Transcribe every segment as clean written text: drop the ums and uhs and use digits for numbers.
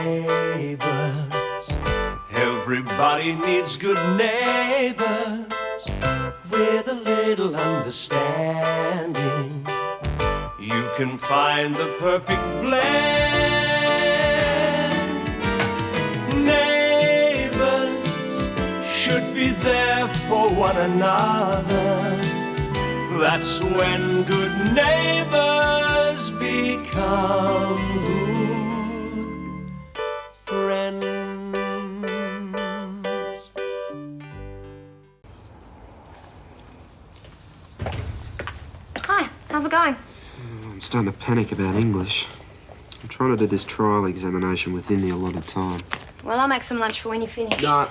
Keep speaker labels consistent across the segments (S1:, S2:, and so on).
S1: Neighbours, everybody needs good neighbours with a little understanding. You can find the perfect blend. Neighbours should be there for one another. That's when good neighbours become good friends.
S2: Hi, how's it going?
S3: I'm starting to panic about English. I'm trying to do this trial examination within the allotted time.
S2: Well, I'll make some lunch for when you finish.
S3: No,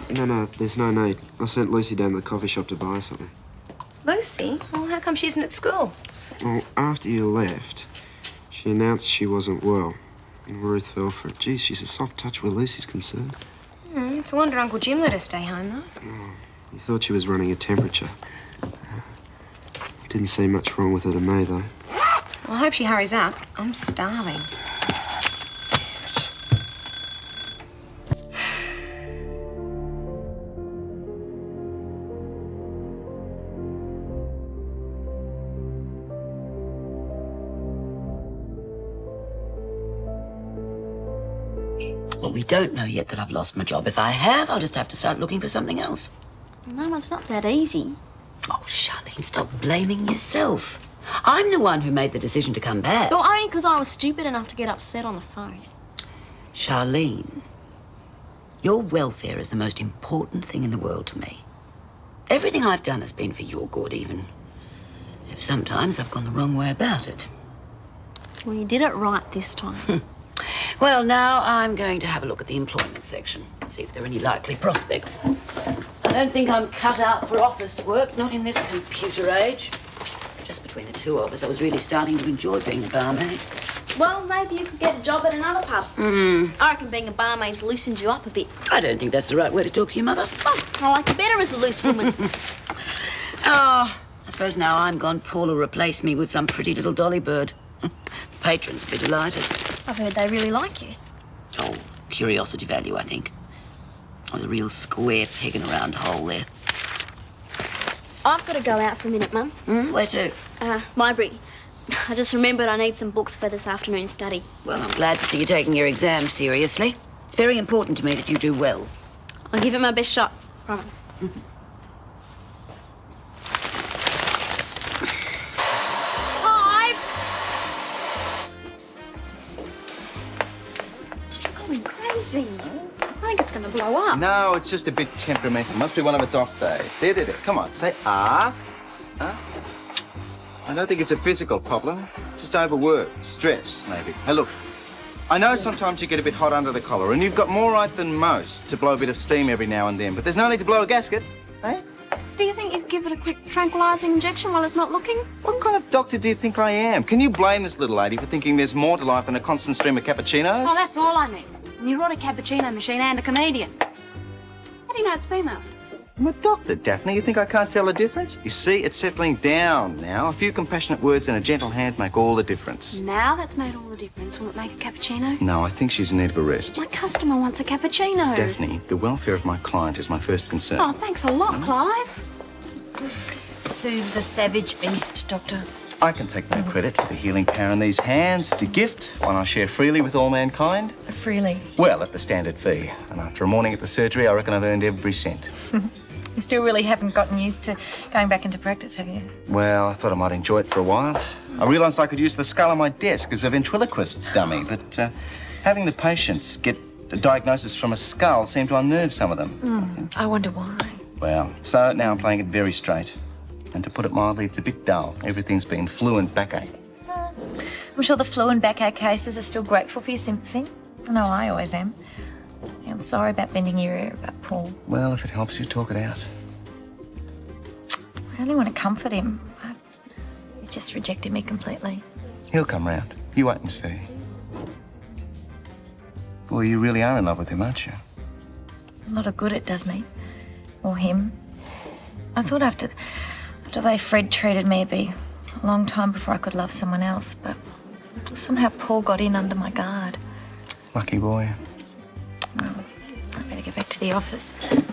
S3: there's no need. I sent Lucy down to the coffee shop to buy something.
S2: Lucy? Well, how come she isn't at school?
S3: Well, after you left, she announced she wasn't well. And Ruth fell for it. Geez, she's a soft touch where Lucy's concerned.
S2: It's a wonder Uncle Jim let her stay home, though.
S3: Oh, he thought she was running a temperature. Didn't see much wrong with her to me, though.
S2: Well, I hope she hurries up. I'm starving.
S4: Well, we don't know yet that I've lost my job. If I have, I'll just have to start looking for something else.
S5: Mum, it's not that easy.
S4: Oh, Charlene, stop blaming yourself. I'm the one who made the decision to come back.
S5: Well, only because I was stupid enough to get upset on the phone.
S4: Charlene, your welfare is the most important thing in the world to me. Everything I've done has been for your good, even if sometimes I've gone the wrong way about it.
S5: Well, you did it right this time.
S4: Well, now I'm going to have a look at the employment section, see if there are any likely prospects. I don't think I'm cut out for office work, not in this computer age. Just between the two of us, I was really starting to enjoy being a barmaid.
S5: Well, maybe you could get a job at another pub. I reckon being a barmaid's loosened you up a bit.
S4: I don't think that's the right way to talk to your mother.
S5: Oh, I like you better as a loose woman.
S4: Oh, I suppose now I'm gone, Paul will replace me with some pretty little dolly bird. The patrons will be delighted.
S5: I've heard they really like you.
S4: Oh, curiosity value, I think. I was a real square peg in a round hole there.
S5: I've got to go out for a minute, Mum.
S4: Where to?
S5: Library. I just remembered I need some books for this afternoon's study.
S4: Well, I'm glad to see you taking your exam seriously. It's very important to me that you do well.
S5: I'll give it my best shot. Promise. Clive! It's going crazy. I think it's going to blow up.
S6: No, it's just a bit temperamental. Must be one of its off days. There. Come on, say ah. I don't think it's a physical problem. Just overwork, stress, maybe. Hey, look, I know sometimes you get a bit hot under the collar, and you've got more right than most to blow a bit of steam every now and then, but there's no need to blow a gasket, eh?
S5: Do you think you could give it a quick tranquilising injection while it's not looking?
S6: What kind of doctor do you think I am? Can you blame this little lady for thinking there's more to life than a constant stream of cappuccinos?
S5: Oh, that's all I need. A neurotic cappuccino machine and a comedian. How do you know it's female?
S6: I'm a doctor, Daphne. You think I can't tell the difference? You see, it's settling down now. A few compassionate words and a gentle hand make all the difference.
S5: Now that's made all the difference. Will it make a cappuccino?
S6: No, I think she's in need of a rest.
S5: My customer wants a cappuccino.
S6: Daphne, the welfare of my client is my first concern.
S5: Oh, thanks a lot, Clive.
S7: Soothe the savage beast, Doctor.
S6: I can take no credit for the healing power in these hands. It's a gift, one I share freely with all mankind.
S7: Freely?
S6: Well, at the standard fee. And after a morning at the surgery, I reckon I've earned every cent.
S7: You still really haven't gotten used to going back into practice, have you?
S6: Well, I thought I might enjoy it for a while. I realised I could use the skull on my desk as a ventriloquist's dummy, but having the patients get a diagnosis from a skull seemed to unnerve some of them.
S7: I wonder why.
S6: Well, so now I'm playing it very straight. And to put it mildly, it's a bit dull. Everything's been fluent backache.
S7: I'm sure the flu and backache cases are still grateful for your sympathy. I know I always am. Yeah, I'm sorry about bending your ear about Paul.
S6: Well, if it helps you, talk it out.
S7: I only want to comfort him. He's just rejected me completely.
S6: He'll come round. You wait and see. Well, you really are in love with him, aren't you?
S7: A lot of good it does me. Or him. I thought after the way Fred treated me, it'd be a long time before I could love someone else, but somehow Paul got in under my guard.
S6: Lucky boy.
S7: the office.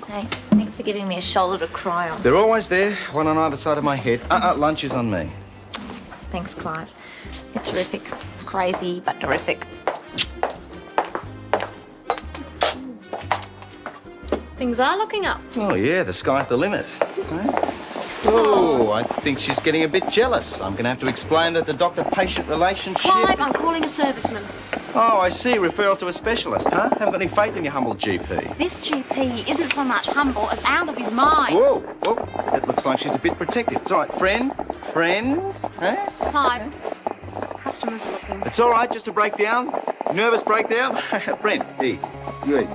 S7: Hey, thanks for giving me a shoulder to cry on.
S6: They're always there, one on either side of my head. Lunch is on me.
S7: Thanks, Clive. You're terrific. Crazy, but terrific.
S5: Things are looking up.
S6: Oh, yeah, the sky's the limit. Oh, I think she's getting a bit jealous. I'm going to have to explain that the doctor-patient relationship...
S5: Clive, I'm calling a serviceman.
S6: Oh, I see. Referral to a specialist, huh? Haven't got any faith in your humble GP.
S5: This GP isn't so much humble as out of his mind.
S6: Whoa, whoa. It looks like she's a bit protective. It's all right. Friend? Huh?
S5: Clive, customers are looking.
S6: It's all right, just a breakdown. Nervous breakdown. Friend, eat. You eat.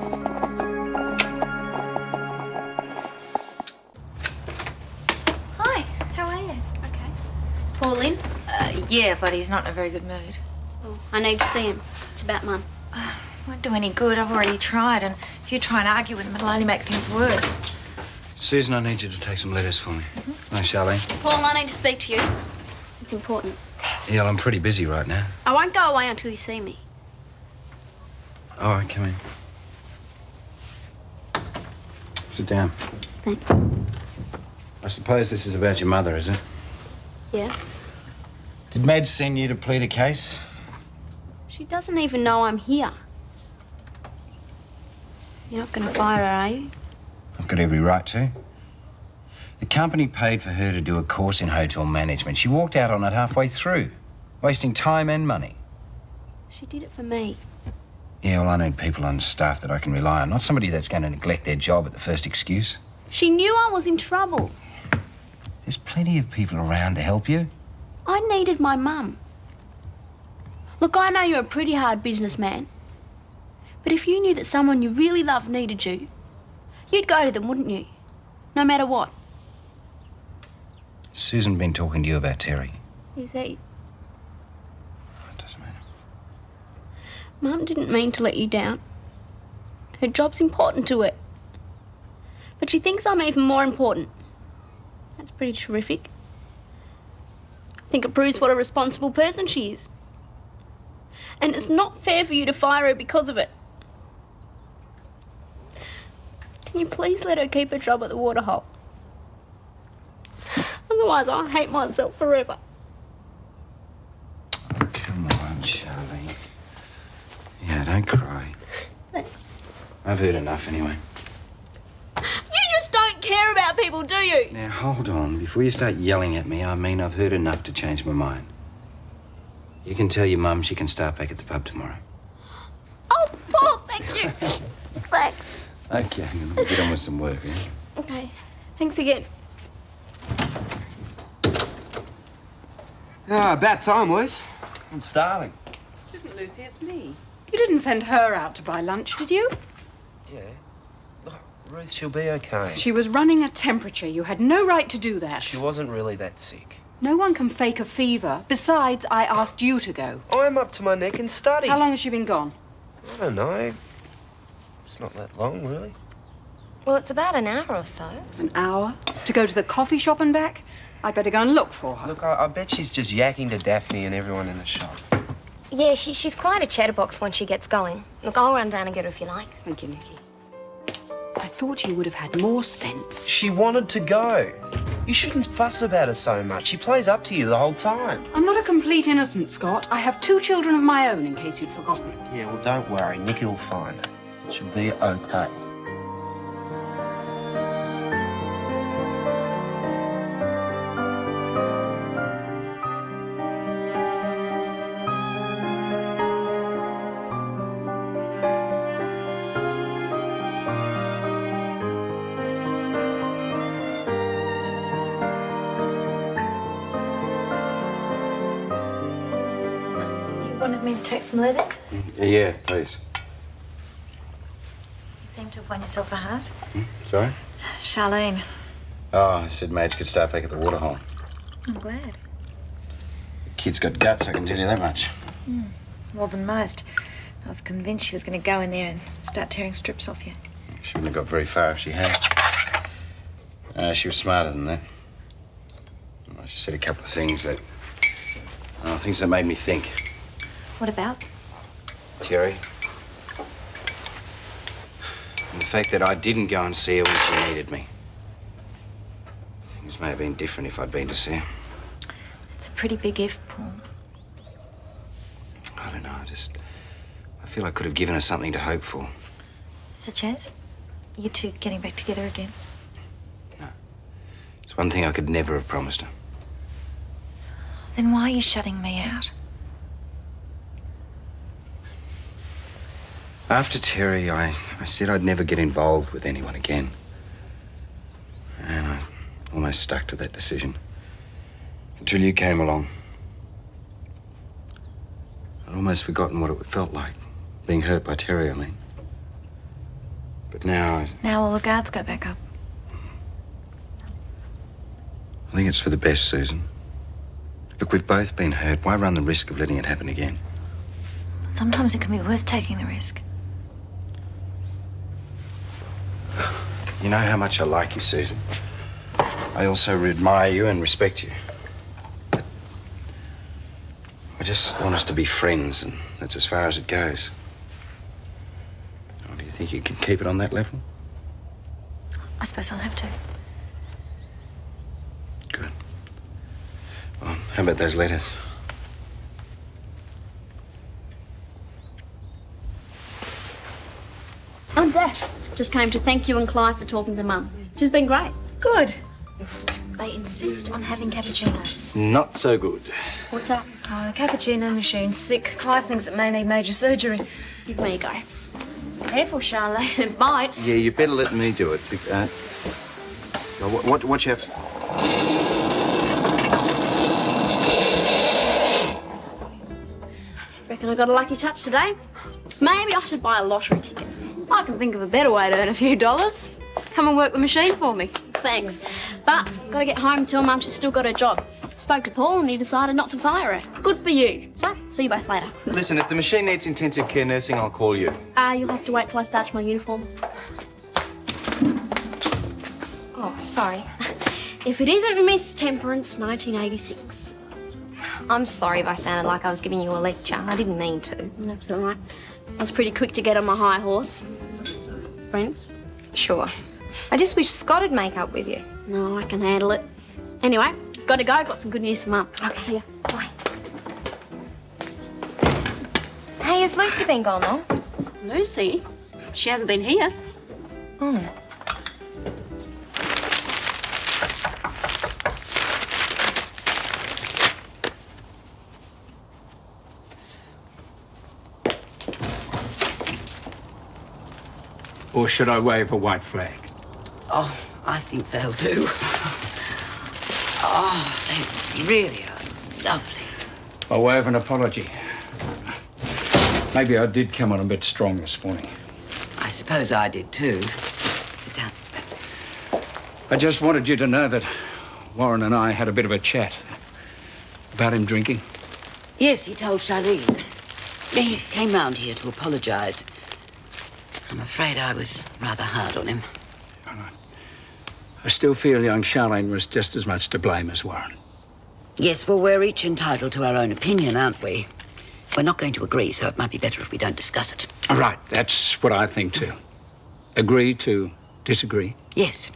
S7: Hi, how are you?
S5: Okay. Is Paul in?
S7: Yeah, but he's not in a very good mood.
S5: Oh, I need to see him. It's about Mum.
S7: Won't do any good. I've already tried, and if you try and argue with him, it'll only make things worse.
S8: Susan, I need you to take some letters for me. No, Charlene.
S5: Paul, I need to speak to you. It's important.
S8: Yeah, well, I'm pretty busy right now.
S5: I won't go away until you see me.
S8: All right, come in. Sit down.
S5: Thanks.
S8: I suppose this is about your mother, is it?
S5: Yeah?
S8: Did Madge send you to plead a case?
S5: She doesn't even know I'm here. You're not going to fire her, are you?
S8: I've got every right to. The company paid for her to do a course in hotel management. She walked out on it halfway through, wasting time and money.
S5: She did it for me.
S8: Yeah, well, I need people on staff that I can rely on, not somebody that's going to neglect their job at the first excuse.
S5: She knew I was in trouble.
S8: There's plenty of people around to help you.
S5: I needed my mum. Look, I know you're a pretty hard businessman. But if you knew that someone you really loved needed you, you'd go to them, wouldn't you? No matter what.
S8: Susan been talking to you about Terry.
S5: Who's he?
S8: It doesn't matter.
S5: Mum didn't mean to let you down. Her job's important to her. But she thinks I'm even more important. That's pretty terrific. I think it proves what a responsible person she is. And it's not fair for you to fire her because of it. Can you please let her keep her job at the Waterhole? Otherwise, I'll hate myself forever.
S8: Oh, come on, Charlie. Yeah, don't cry.
S5: Thanks.
S8: I've heard enough anyway.
S5: You just don't care about people, do you?
S8: Now, hold on. Before you start yelling at me, I mean I've heard enough to change my mind. You can tell your mum she can start back at the pub tomorrow.
S5: Oh, Paul, thank you. Thanks.
S8: Okay, we'll get on with some work, yeah?
S5: Okay. Thanks again.
S3: About time, Luce. I'm starving.
S9: It isn't Lucy, it's me. You didn't send her out to buy lunch, did you?
S3: Yeah. Look, Ruth, she'll be okay.
S9: She was running a temperature. You had no right to do that.
S3: She wasn't really that sick.
S9: No one can fake a fever. Besides, I asked you to go.
S3: I'm up to my neck in study.
S9: How long has she been gone?
S3: I don't know. It's not that long, really.
S2: Well, it's about an hour or so.
S9: An hour? To go to the coffee shop and back? I'd better go and look for her.
S3: Look, I bet she's just yakking to Daphne and everyone in the shop.
S2: Yeah, she's quite a chatterbox when she gets going. Look, I'll run down and get her if you like.
S9: Thank you, Nikki. I thought you would have had more sense.
S3: She wanted to go. You shouldn't fuss about her so much. She plays up to you the whole time.
S9: I'm not a complete innocent, Scott. I have 2 children of my own, in case you'd forgotten.
S3: Yeah, well, don't worry. Nikki will find her. She'll be okay.
S7: Wanted me to take some letters?
S8: Yeah, please.
S7: You seem to have won yourself a heart.
S8: Sorry?
S7: Charlene.
S8: Oh, I said Madge could start back at the Waterhole.
S7: I'm glad.
S8: The kid's got guts, I can tell you that much.
S7: More than most. I was convinced she was going to go in there and start tearing strips off you.
S8: She wouldn't have got very far if she had. She was smarter than that. She said a couple of things that made me think.
S7: What about?
S8: Terry. And the fact that I didn't go and see her when she needed me. Things may have been different if I'd been to see her.
S7: It's a pretty big if, Paul.
S8: I don't know, I feel I could have given her something to hope for.
S7: Such as? You two getting back together again?
S8: No. It's one thing I could never have promised her.
S7: Then why are you shutting me out?
S8: After Terry, I said I'd never get involved with anyone again. And I almost stuck to that decision. Until you came along. I'd almost forgotten what it felt like, being hurt by Terry, I mean. But now
S7: Now all the guards go back up.
S8: I think it's for the best, Susan. Look, we've both been hurt. Why run the risk of letting it happen again?
S7: Sometimes it can be worth taking the risk.
S8: You know how much I like you, Susan. I also admire you and respect you. But I just want us to be friends, and that's as far as it goes. Oh, do you think you can keep it on that level?
S7: I suppose I'll have to.
S8: Good. Well, how about those letters?
S5: I'm Daph. Just came to thank you and Clive for talking to Mum. She's been great.
S2: Good. They insist on having cappuccinos.
S6: Not so good.
S5: What's up?
S10: Oh, the cappuccino machine's sick. Clive thinks it may need major surgery.
S5: Give me a go. Careful, Charlotte. It bites.
S6: Yeah, you better let me do it. Watch out.
S5: Reckon I got a lucky touch today? Maybe I should buy a lottery ticket. I can think of a better way to earn a few dollars. Come and work the machine for me. Thanks. But got to get home and tell Mum she's still got her job. Spoke to Paul and he decided not to fire her. Good for you. So, see you both later.
S6: Listen, if the machine needs intensive care nursing, I'll call you.
S5: You'll have to wait till I starch my uniform.
S2: Oh, sorry.
S5: If it isn't Miss Temperance 1986.
S2: I'm sorry if I sounded like I was giving you a lecture. I didn't mean to.
S5: That's all right. I was pretty quick to get on my high horse. Friends?
S2: Sure. I just wish Scott would make up with you.
S5: No, I can handle it. Anyway, got to go. Got some good news for Mum. Okay, see ya.
S2: Bye. Hey, has Lucy been gone long?
S5: Lucy? She hasn't been here.
S2: Hmm.
S11: Or should I wave a white flag?
S4: Oh, I think they'll do. Oh, they really are lovely.
S11: I'll wave an apology. Maybe I did come on a bit strong this morning.
S4: I suppose I did too. Sit down.
S11: I just wanted you to know that Warren and I had a bit of a chat about him drinking.
S4: Yes, he told Charlene. He came round here to apologise. I'm afraid I was rather hard on him.
S11: I still feel young Charlene was just as much to blame as Warren.
S4: Yes, well, we're each entitled to our own opinion, aren't we? We're not going to agree, so it might be better if we don't discuss it.
S11: All right, that's what I think too. Agree to disagree.
S4: Yes.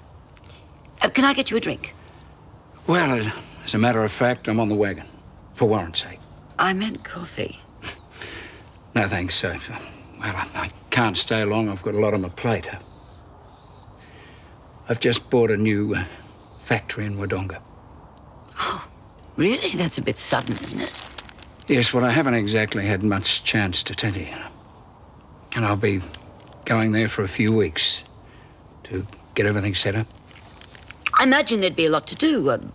S4: Can I get you a drink?
S11: Well, as a matter of fact, I'm on the wagon. For Warren's sake.
S4: I meant coffee.
S11: No, thanks, sir. Well, I can't stay long. I've got a lot on my plate. I've just bought a new factory in Wodonga.
S4: Oh, really? That's a bit sudden, isn't it?
S11: Yes, well, I haven't exactly had much chance to tell you. And I'll be going there for a few weeks to get everything set up.
S4: I imagine there'd be a lot to do.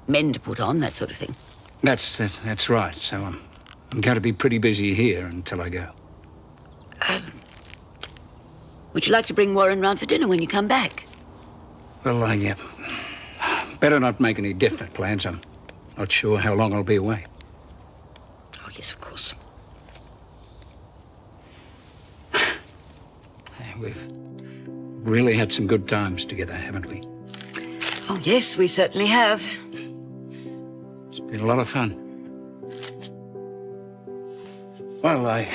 S4: Men to put on, that sort of thing.
S11: That's right. So I'm going to be pretty busy here until I go.
S4: Would you like to bring Warren round for dinner when you come back?
S11: Well, I better not make any definite plans. I'm not sure how long I'll be away.
S4: Oh, yes, of course.
S11: We've really had some good times together, haven't we?
S4: Oh, yes, we certainly have.
S11: It's been a lot of fun. Well, I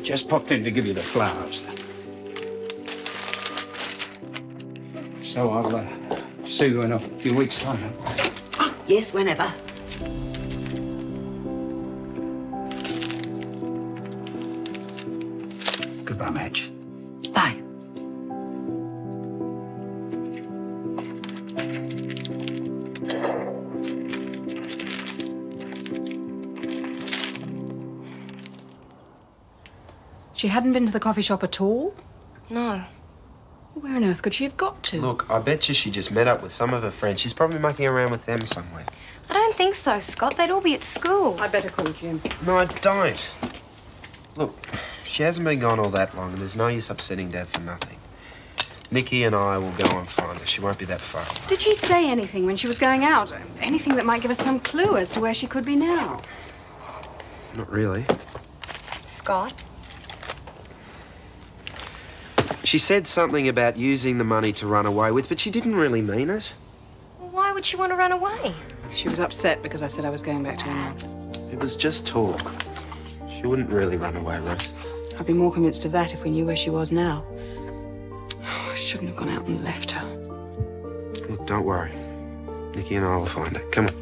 S11: just popped in to give you the flowers. So I'll see you in a few weeks' time.
S4: Oh, yes, whenever.
S11: Goodbye, Madge.
S4: Bye.
S9: She hadn't been to the coffee shop at all?
S2: No.
S9: Where on earth could she have got to?
S3: Look, I bet you she just met up with some of her friends. She's probably mucking around with them somewhere.
S2: I don't think so, Scott. They'd all be at school.
S9: I better call Jim.
S3: No, I don't. Look, she hasn't been gone all that long, and there's no use upsetting Dad for nothing. Nikki and I will go and find her. She won't be that far away.
S9: Did she say anything when she was going out? Anything that might give us some clue as to where she could be now?
S3: Not really.
S2: Scott?
S3: She said something about using the money to run away with, but she didn't really mean it.
S2: Well, why would she want to run away?
S9: She was upset because I said I was going back to England.
S3: It was just talk. She wouldn't really run away, Ruth.
S9: I'd be more convinced of that if we knew where she was now. I shouldn't have gone out and left her.
S3: Look, don't worry. Nikki and I will find her. Come on.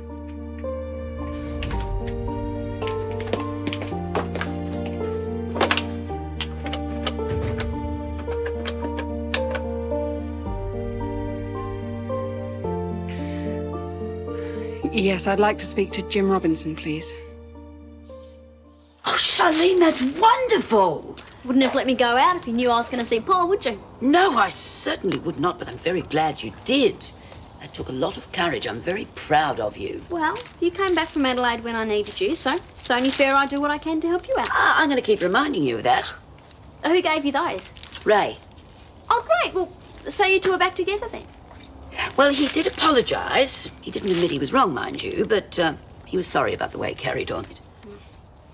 S9: Yes, I'd like to speak to Jim Robinson, please.
S4: Oh, Charlene, that's wonderful.
S5: Wouldn't have let me go out if you knew I was going to see Paul, would you?
S4: No, I certainly would not, but I'm very glad you did. That took a lot of courage. I'm very proud of you.
S5: Well, you came back from Adelaide when I needed you, so it's only fair I do what I can to help you out.
S4: I'm going to keep reminding you of that.
S5: Who gave you those?
S4: Ray.
S5: Oh, great. Well, so you two are back together then?
S4: Well, he did apologise. He didn't admit he was wrong, mind you, but he was sorry about the way he carried on.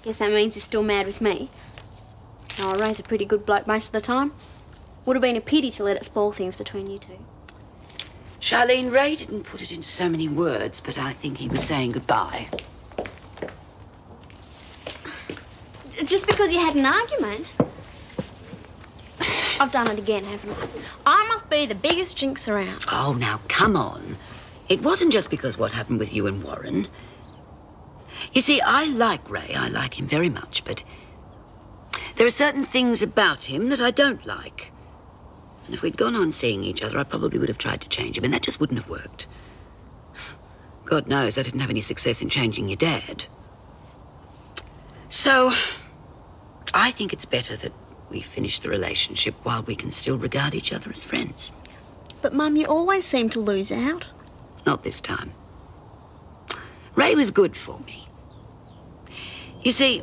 S5: Guess that means he's still mad with me. Oh, Ray's a pretty good bloke most of the time. Would have been a pity to let it spoil things between you two.
S4: Charlene, Ray didn't put it into so many words, but I think he was saying goodbye.
S5: Just because you had an argument? I've done it again, haven't I? I must be the biggest jinx around.
S4: Oh, now, come on. It wasn't just because what happened with you and Warren. You see, I like Ray. I like him very much, but there are certain things about him that I don't like. And if we'd gone on seeing each other, I probably would have tried to change him, and that just wouldn't have worked. God knows I didn't have any success in changing your dad. So, I think it's better that we finish the relationship while we can still regard each other as friends.
S5: But, Mum, you always seem to lose out.
S4: Not this time. Ray was good for me. You see,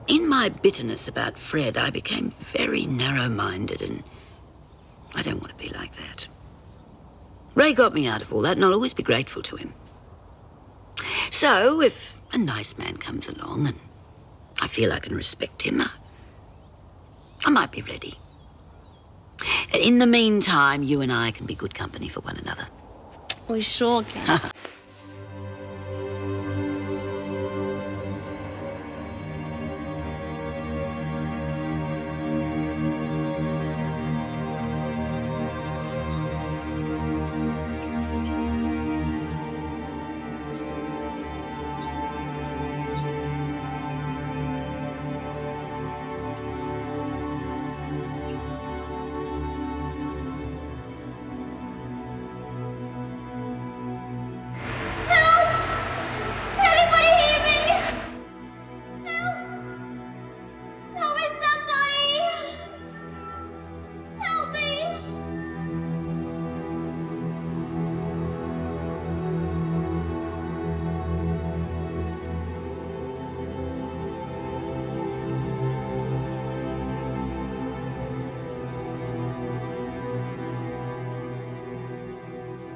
S4: in my bitterness about Fred, I became very narrow-minded, and I don't want to be like that. Ray got me out of all that, and I'll always be grateful to him. So, if a nice man comes along and I feel I can respect him, I might be ready. In the meantime, you and I can be good company for one another.
S5: We sure can.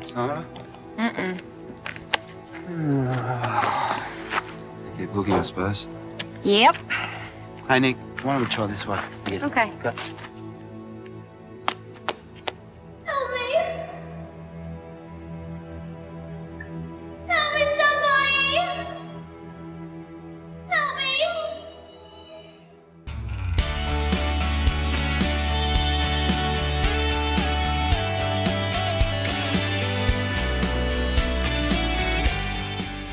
S3: Sarah?
S10: Mm-mm.
S3: Keep looking, I suppose.
S10: Yep.
S3: Hey, Nick, why don't we try this way?
S10: Okay.
S3: Go.